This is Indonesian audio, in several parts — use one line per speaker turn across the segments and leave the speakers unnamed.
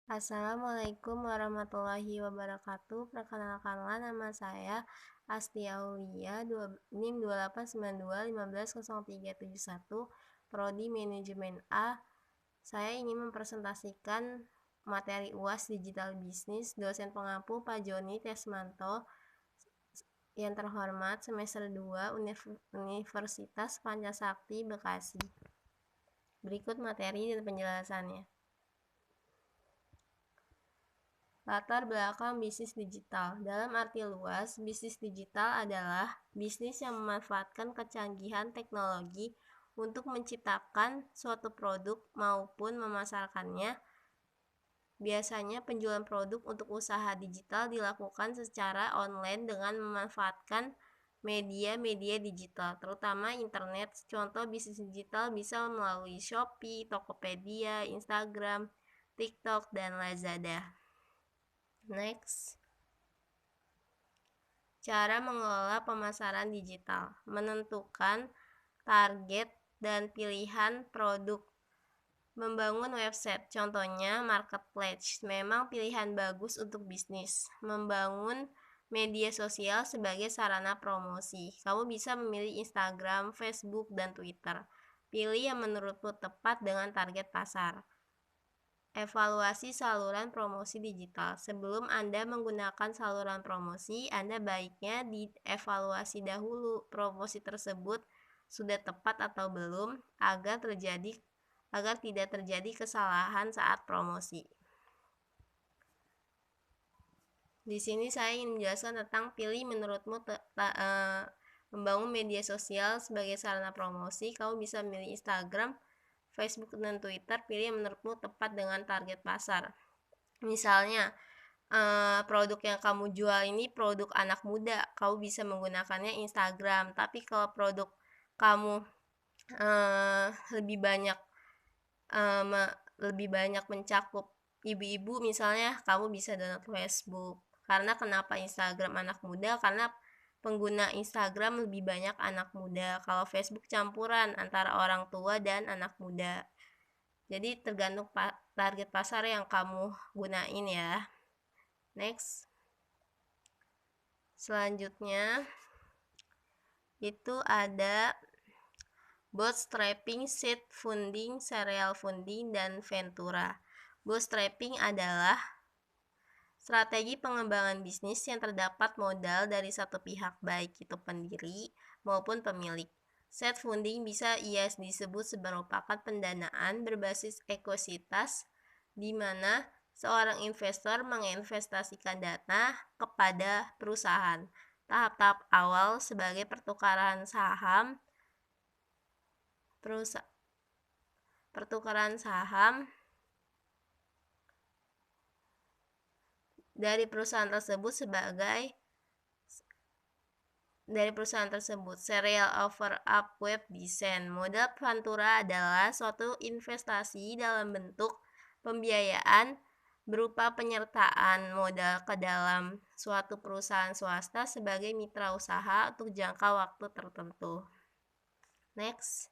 Assalamualaikum warahmatullahi wabarakatuh. Perkenalkanlah nama saya Asti Aulia, NIM 2892150371, Prodi Manajemen A. Saya ingin mempresentasikan materi UAS Digital Business. Dosen pengampu Pak Joni Tesmanto. Yang terhormat semester 2 Universitas Pancasakti Bekasi. Berikut materi dan penjelasannya. Latar belakang bisnis digital. Dalam arti luas, bisnis digital adalah bisnis yang memanfaatkan kecanggihan teknologi untuk menciptakan suatu produk maupun memasarkannya. Biasanya penjualan produk untuk usaha digital dilakukan secara online dengan memanfaatkan media-media digital, terutama internet. Contoh bisnis digital bisa melalui Shopee, Tokopedia, Instagram, TikTok, dan Lazada. Next. Cara mengelola pemasaran digital. Menentukan target dan pilihan produk. Membangun website, contohnya marketplace, memang pilihan bagus untuk bisnis. Membangun media sosial sebagai sarana promosi. Kamu bisa memilih Instagram, Facebook, dan Twitter. Pilih yang menurutmu tepat dengan target pasar. Evaluasi saluran promosi digital. Sebelum Anda menggunakan saluran promosi, Anda baiknya dievaluasi dahulu promosi tersebut sudah tepat atau belum agar tidak terjadi kesalahan saat promosi. Di sini saya ingin menjelaskan tentang pilih menurutmu membangun media sosial sebagai sarana promosi. Kamu bisa memilih Instagram, Facebook, dan Twitter. Pilih yang menurutmu tepat dengan target pasar. Misalnya, produk yang kamu jual ini produk anak muda, kamu bisa menggunakannya Instagram. Tapi kalau produk kamu lebih banyak mencakup ibu-ibu, misalnya kamu bisa download Facebook. Karena kenapa Instagram anak muda? Karena pengguna Instagram lebih banyak anak muda. Kalau Facebook campuran antara orang tua dan anak muda. Jadi tergantung target pasar yang kamu gunain ya. Next. Selanjutnya itu ada bootstrapping, seed funding, serial funding, dan ventura. Bootstrapping adalah strategi pengembangan bisnis yang terdapat modal dari satu pihak, baik itu pendiri maupun pemilik. Seed funding bisa disebut merupakan pendanaan berbasis ekuitas, di mana seorang investor menginvestasikan dana kepada perusahaan. Tahap-tahap awal sebagai pertukaran saham dari perusahaan tersebut. Serial offer-up web design. Modal ventura adalah suatu investasi dalam bentuk pembiayaan berupa penyertaan modal ke dalam suatu perusahaan swasta sebagai mitra usaha untuk jangka waktu tertentu. Next.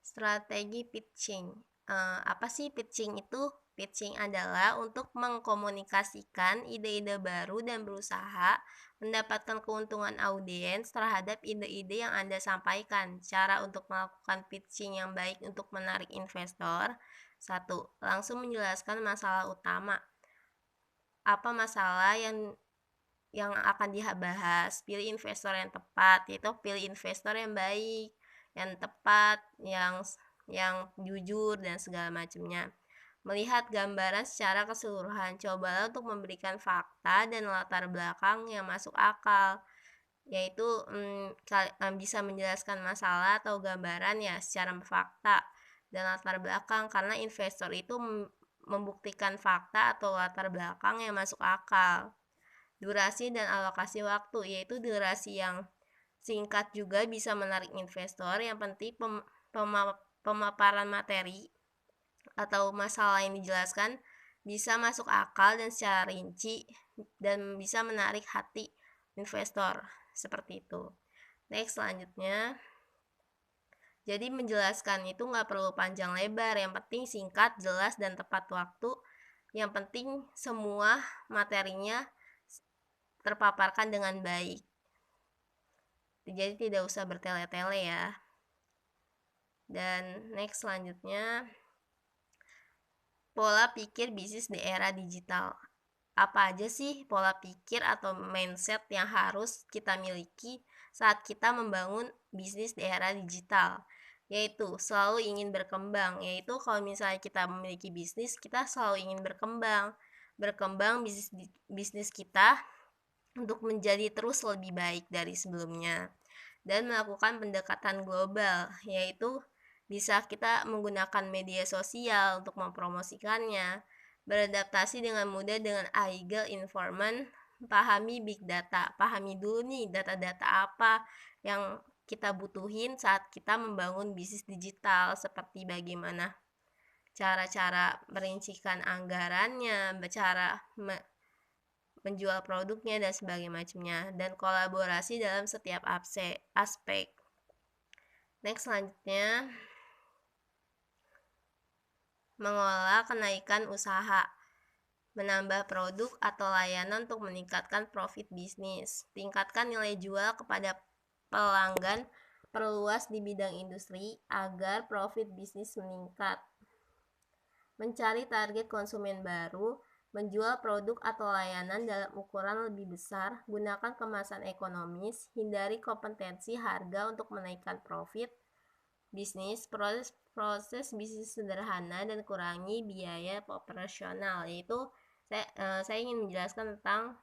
Strategi pitching. Apa sih pitching itu? Pitching adalah untuk mengkomunikasikan ide-ide baru dan berusaha mendapatkan keuntungan audiens terhadap ide-ide yang Anda sampaikan. Cara untuk melakukan pitching yang baik untuk menarik investor. 1. Langsung menjelaskan masalah utama. Apa masalah yang akan dibahas? Pilih investor yang tepat, yaitu pilih investor yang baik, yang tepat, yang jujur, dan segala macamnya. Melihat gambaran secara keseluruhan, cobalah untuk memberikan fakta dan latar belakang yang masuk akal, yaitu bisa menjelaskan masalah atau gambaran ya secara fakta dan latar belakang, karena investor itu membuktikan fakta atau latar belakang yang masuk akal. Durasi dan alokasi waktu, yaitu durasi yang singkat juga bisa menarik investor. Yang penting pemaparan materi atau masalah yang dijelaskan bisa masuk akal dan secara rinci dan bisa menarik hati investor, seperti itu. Next, selanjutnya, jadi menjelaskan itu nggak perlu panjang lebar, yang penting singkat, jelas, dan tepat waktu. Yang penting semua materinya terpaparkan dengan baik. Jadi tidak usah bertele-tele ya. Dan next, selanjutnya, pola pikir bisnis di era digital. Apa aja sih pola pikir atau mindset yang harus kita miliki saat kita membangun bisnis di era digital? Yaitu selalu ingin berkembang. Yaitu kalau misalnya kita memiliki bisnis, kita selalu ingin berkembang. Berkembang bisnis kita untuk menjadi terus lebih baik dari sebelumnya. Dan melakukan pendekatan global, yaitu bisa kita menggunakan media sosial untuk mempromosikannya, beradaptasi dengan mudah dengan legal informant, pahami big data, pahami dulu nih data-data apa yang kita butuhin saat kita membangun bisnis digital, seperti bagaimana cara-cara merincikan anggarannya, cara menjual produknya dan sebagainya macamnya, dan kolaborasi dalam setiap aspek. Next, selanjutnya, mengolah kenaikan usaha, menambah produk atau layanan untuk meningkatkan profit bisnis, tingkatkan nilai jual kepada pelanggan, perluas di bidang industri agar profit bisnis meningkat, mencari target konsumen baru, menjual produk atau layanan dalam ukuran lebih besar, gunakan kemasan ekonomis, hindari kompetensi harga untuk menaikkan profit bisnis, proses bisnis sederhana, dan kurangi biaya operasional. Yaitu saya ingin menjelaskan tentang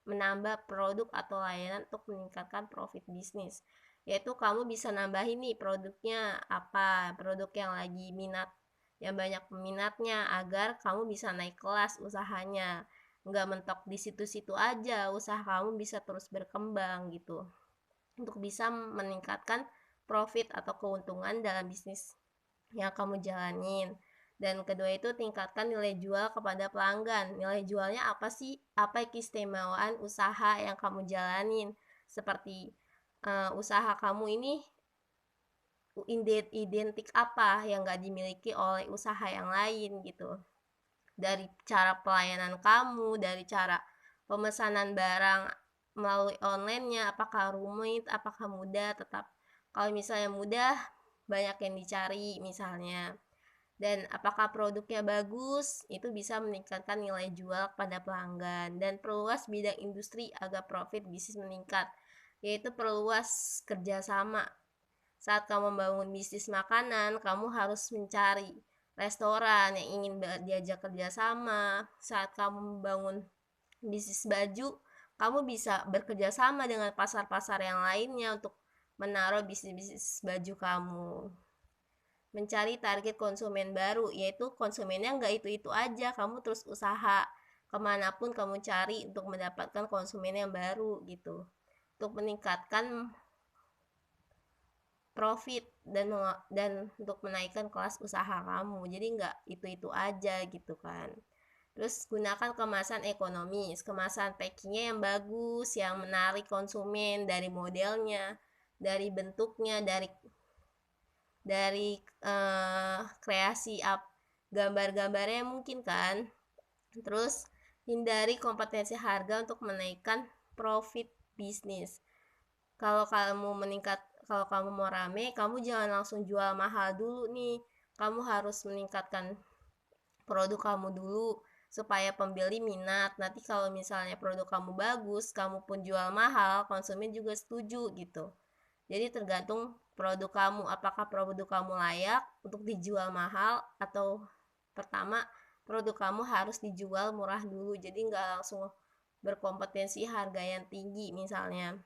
menambah produk atau layanan untuk meningkatkan profit bisnis. Yaitu kamu bisa nambahin nih produknya apa, produk yang lagi minat, yang banyak peminatnya, agar kamu bisa naik kelas usahanya. Nggak mentok di situ-situ aja, usaha kamu bisa terus berkembang gitu, untuk bisa meningkatkan profit atau keuntungan dalam bisnis yang kamu jalanin. Dan kedua itu tingkatkan nilai jual kepada pelanggan. Nilai jualnya apa sih? Apa keistimewaan usaha yang kamu jalanin? Seperti usaha kamu ini identik apa yang gak dimiliki oleh usaha yang lain gitu. Dari cara pelayanan kamu, dari cara pemesanan barang melalui online-nya, apakah rumit, apakah mudah, tetap kalau misalnya mudah, banyak yang dicari misalnya. Dan apakah produknya bagus, itu bisa meningkatkan nilai jual pada pelanggan. Dan perluas bidang industri agar profit bisnis meningkat, yaitu perluas kerjasama. Saat kamu membangun bisnis makanan, kamu harus mencari restoran yang ingin diajak kerjasama. Saat kamu membangun bisnis baju, kamu bisa bekerja sama dengan pasar-pasar yang lainnya untuk menaruh bisnis baju kamu. Mencari target konsumen baru, yaitu konsumennya nggak itu-itu aja, kamu terus usaha kemanapun kamu cari untuk mendapatkan konsumen yang baru gitu, untuk meningkatkan profit dan untuk menaikkan kelas usaha kamu. Jadi nggak itu-itu aja gitu kan. Terus gunakan kemasan ekonomis, kemasan packingnya yang bagus, yang menarik konsumen, dari modelnya, dari bentuknya, dari kreasi gambar-gambarnya mungkin kan. Terus hindari kompetensi harga untuk menaikkan profit bisnis. Kalau kamu mau rame, kamu jangan langsung jual mahal dulu nih. Kamu harus meningkatkan produk kamu dulu supaya pembeli minat. Nanti kalau misalnya produk kamu bagus, kamu pun jual mahal, konsumen juga setuju gitu. Jadi tergantung produk kamu, apakah produk kamu layak untuk dijual mahal, atau pertama produk kamu harus dijual murah dulu, jadi nggak langsung berkompetensi harga yang tinggi misalnya.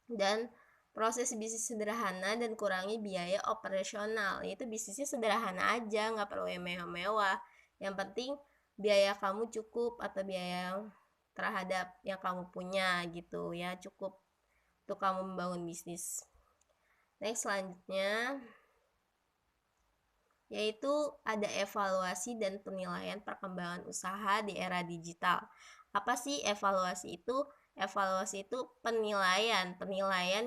Dan proses bisnis sederhana dan kurangi biaya operasional, itu bisnisnya sederhana aja, nggak perlu yang mewah-mewah. Yang penting biaya kamu cukup, atau biaya terhadap yang kamu punya gitu ya, cukup untuk kamu membangun bisnis. Next, selanjutnya yaitu ada evaluasi dan penilaian perkembangan usaha di era digital. Apa sih evaluasi itu? Evaluasi itu penilaian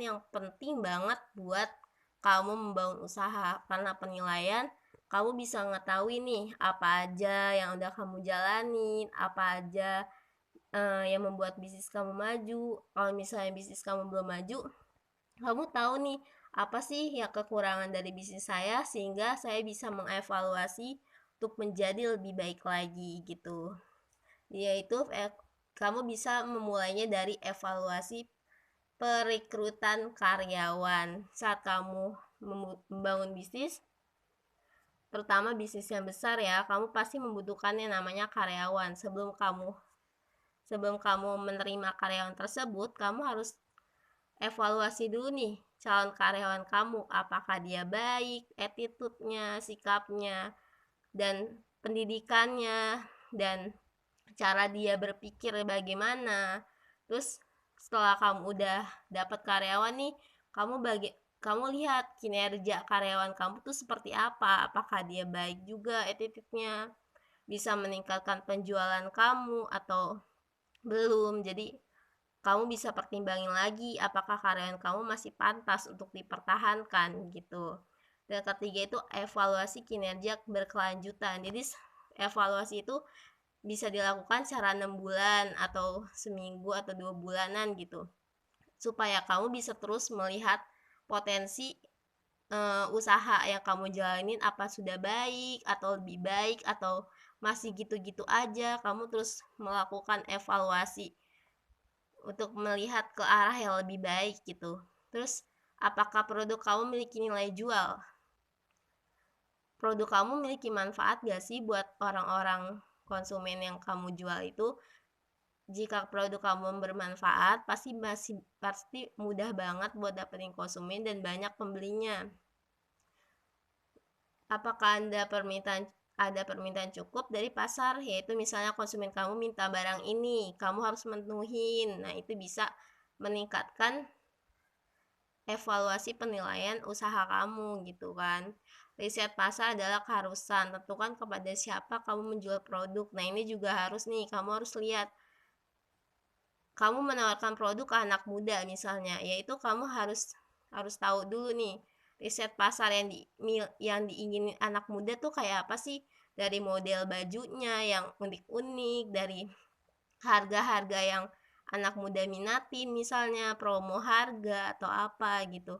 yang penting banget buat kamu membangun usaha, karena penilaian kamu bisa mengetahui nih apa aja yang udah kamu jalanin, apa aja yang membuat bisnis kamu maju. Kalau misalnya bisnis kamu belum maju, kamu tahu nih apa sih yang kekurangan dari bisnis saya, sehingga saya bisa mengevaluasi untuk menjadi lebih baik lagi gitu. Yaitu kamu bisa memulainya dari evaluasi perekrutan karyawan. Saat kamu membangun bisnis, terutama bisnis yang besar ya, kamu pasti membutuhkan yang namanya karyawan. Sebelum kamu menerima karyawan tersebut, kamu harus evaluasi dulu nih calon karyawan kamu, apakah dia baik, attitude-nya, sikapnya, dan pendidikannya, dan cara dia berpikir bagaimana. Terus setelah kamu udah dapat karyawan nih, kamu lihat kinerja karyawan kamu tuh seperti apa, apakah dia baik juga attitude-nya, bisa meningkatkan penjualan kamu atau belum. Jadi kamu bisa pertimbangin lagi apakah karyawan kamu masih pantas untuk dipertahankan gitu. Dan ketiga itu evaluasi kinerja berkelanjutan. Jadi evaluasi itu bisa dilakukan secara 6 bulan atau seminggu atau 2 bulanan gitu, supaya kamu bisa terus melihat potensi usaha yang kamu jalanin apa sudah baik atau lebih baik atau masih gitu-gitu aja. Kamu terus melakukan evaluasi untuk melihat ke arah yang lebih baik gitu. Terus apakah produk kamu memiliki nilai jual? Produk kamu memiliki manfaat gak sih buat orang-orang konsumen yang kamu jual itu? Jika produk kamu bermanfaat, pasti mudah banget buat dapetin konsumen dan banyak pembelinya. Apakah ada permintaan cukup dari pasar, yaitu misalnya konsumen kamu minta barang ini, kamu harus memenuhin. Nah, itu bisa meningkatkan evaluasi penilaian usaha kamu gitu kan. Riset pasar adalah keharusan, tentukan kepada siapa kamu menjual produk. Nah, ini juga harus nih, kamu harus lihat kamu menawarkan produk ke anak muda misalnya, yaitu kamu harus tahu dulu nih riset pasar yang diingini anak muda tuh kayak apa sih, dari model bajunya yang unik-unik, dari harga-harga yang anak muda minatin, misalnya promo harga atau apa gitu.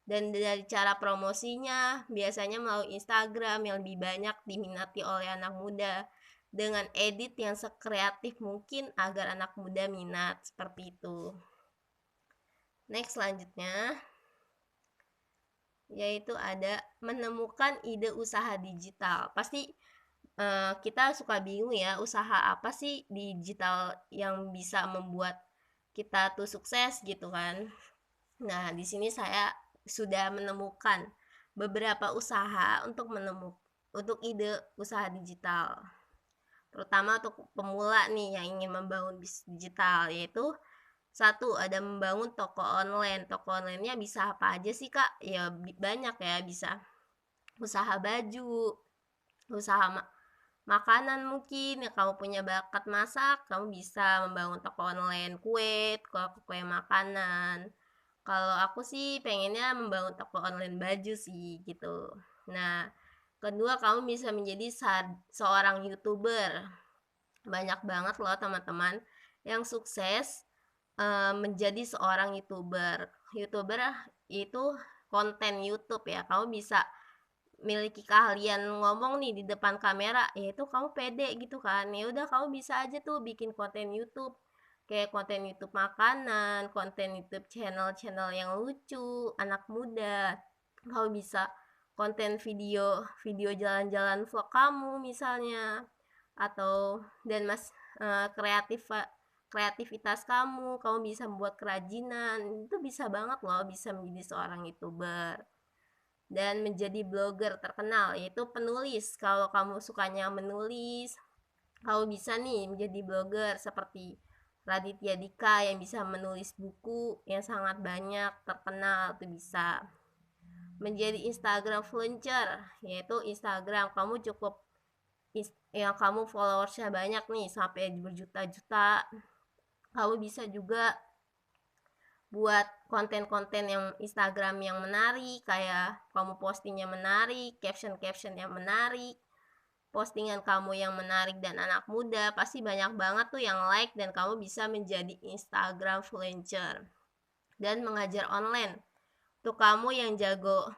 Dan dari cara promosinya biasanya melalui Instagram yang lebih banyak diminati oleh anak muda, dengan edit yang sekreatif mungkin agar anak muda minat, seperti itu. Next, selanjutnya yaitu ada menemukan ide usaha digital. Pasti kita suka bingung ya, usaha apa sih digital yang bisa membuat kita tuh sukses gitu kan. Nah, di sini saya sudah menemukan beberapa usaha untuk ide usaha digital, terutama untuk pemula nih yang ingin membangun bisnis digital, yaitu satu, ada membangun toko online. Toko online-nya bisa apa aja sih kak? Ya banyak ya, bisa usaha baju, usaha makanan mungkin, ya kamu punya bakat masak, kamu bisa membangun toko online kue makanan. Kalau aku sih pengennya membangun toko online baju sih gitu. Nah, kedua, kamu bisa menjadi seorang YouTuber. Banyak banget loh teman-teman yang sukses menjadi seorang YouTuber. YouTuber itu konten YouTube ya. Kamu bisa miliki keahlian ngomong nih di depan kamera, yaitu kamu pede gitu kan. Ya udah, kamu bisa aja tuh bikin konten YouTube. Kayak konten YouTube makanan, konten YouTube channel-channel yang lucu, anak muda. Kamu bisa konten video jalan-jalan vlog kamu misalnya, atau dan kreativitas kamu bisa membuat kerajinan, itu bisa banget loh, bisa menjadi seorang YouTuber. Dan menjadi blogger terkenal, yaitu penulis. Kalau kamu sukanya menulis, kamu bisa nih menjadi blogger seperti Raditya Dika yang bisa menulis buku yang sangat banyak terkenal, itu bisa. Menjadi Instagram influencer, yaitu Instagram kamu cukup yang kamu followersnya banyak nih sampai berjuta-juta, kamu bisa juga buat konten-konten yang Instagram yang menarik, kayak kamu postingnya menarik, caption-caption yang menarik, postingan kamu yang menarik dan anak muda, pasti banyak banget tuh yang like dan kamu bisa menjadi Instagram influencer. Dan mengajar online, untuk kamu yang jago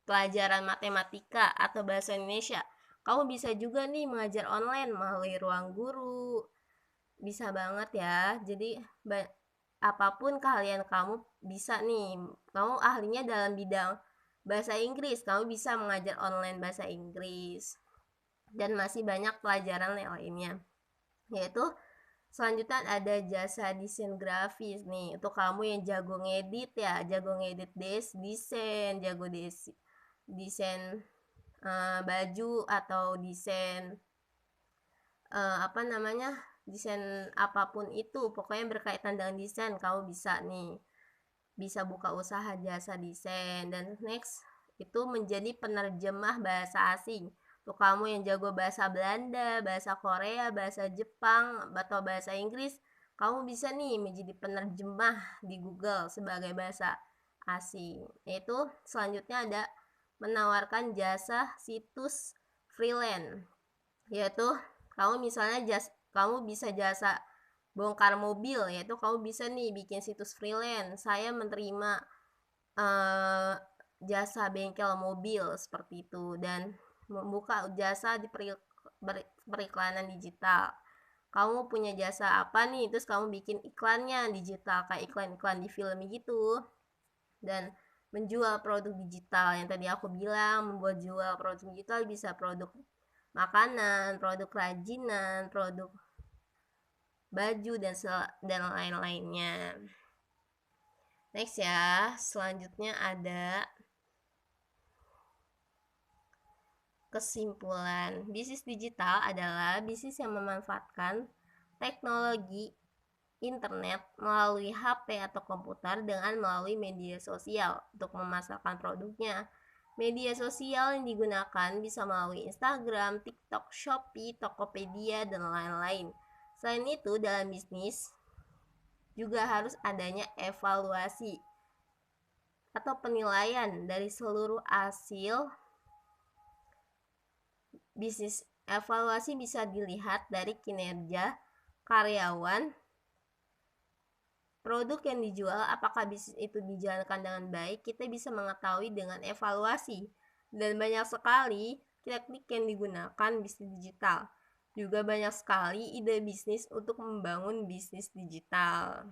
pelajaran matematika atau bahasa Indonesia, kamu bisa juga nih mengajar online melalui ruang guru, bisa banget ya. Jadi apapun keahlian kamu bisa nih, kamu ahlinya dalam bidang bahasa Inggris, kamu bisa mengajar online bahasa Inggris, dan masih banyak pelajaran yang lainnya. Yaitu selanjutnya ada jasa desain grafis nih, untuk kamu yang jago ngedit ya, jago ngedit desain, jago desain baju atau desain desain apapun itu, pokoknya berkaitan dengan desain, kamu bisa nih, bisa buka usaha jasa desain. Dan next itu menjadi penerjemah bahasa asing, untuk kamu yang jago bahasa Belanda, bahasa Korea, bahasa Jepang, atau bahasa Inggris, kamu bisa nih menjadi penerjemah di Google sebagai bahasa asing. Yaitu selanjutnya ada menawarkan jasa situs freelance, yaitu kamu misalnya kamu bisa jasa bongkar mobil, yaitu kamu bisa nih bikin situs freelance, saya menerima jasa bengkel mobil seperti itu, dan membuka jasa di periklanan digital. Kamu punya jasa apa nih, terus kamu bikin iklannya digital kayak iklan-iklan di film gitu, dan menjual produk digital yang tadi aku bilang. Membuat jual produk digital bisa produk makanan, produk kerajinan, produk baju, dan lain-lainnya. Next ya, selanjutnya ada kesimpulan. Bisnis digital adalah bisnis yang memanfaatkan teknologi internet melalui HP atau komputer dengan melalui media sosial untuk memasarkan produknya. Media sosial yang digunakan bisa melalui Instagram, TikTok, Shopee, Tokopedia, dan lain-lain. Selain itu, dalam bisnis juga harus adanya evaluasi atau penilaian dari seluruh hasil bisnis. Evaluasi bisa dilihat dari kinerja karyawan, produk yang dijual, apakah bisnis itu dijalankan dengan baik. Kita bisa mengetahui dengan evaluasi. Dan banyak sekali teknik yang digunakan bisnis digital. Juga banyak sekali ide bisnis untuk membangun bisnis digital.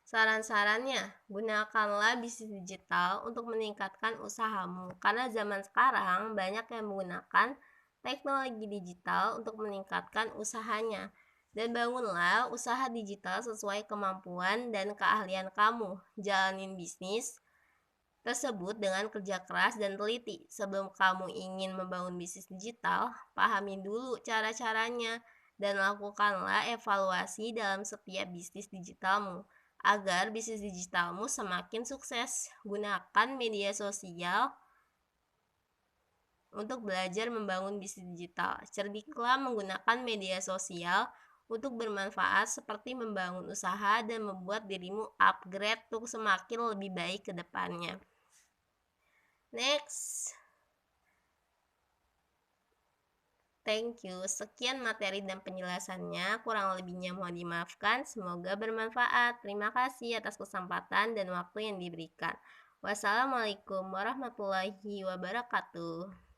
Saran-sarannya, gunakanlah bisnis digital untuk meningkatkan usahamu, karena zaman sekarang banyak yang menggunakan teknologi digital untuk meningkatkan usahanya. Dan bangunlah usaha digital sesuai kemampuan dan keahlian kamu. Jalanin bisnis tersebut dengan kerja keras dan teliti. Sebelum kamu ingin membangun bisnis digital, pahami dulu cara-caranya dan lakukanlah evaluasi dalam setiap bisnis digitalmu agar bisnis digitalmu semakin sukses. Gunakan media sosial untuk belajar membangun bisnis digital. Cerdiklah menggunakan media sosial untuk bermanfaat, seperti membangun usaha dan membuat dirimu upgrade untuk semakin lebih baik ke depannya. Next. Thank you. Sekian materi dan penjelasannya. Kurang lebihnya mohon dimaafkan. Semoga bermanfaat. Terima kasih atas kesempatan dan waktu yang diberikan. Wassalamualaikum warahmatullahi wabarakatuh.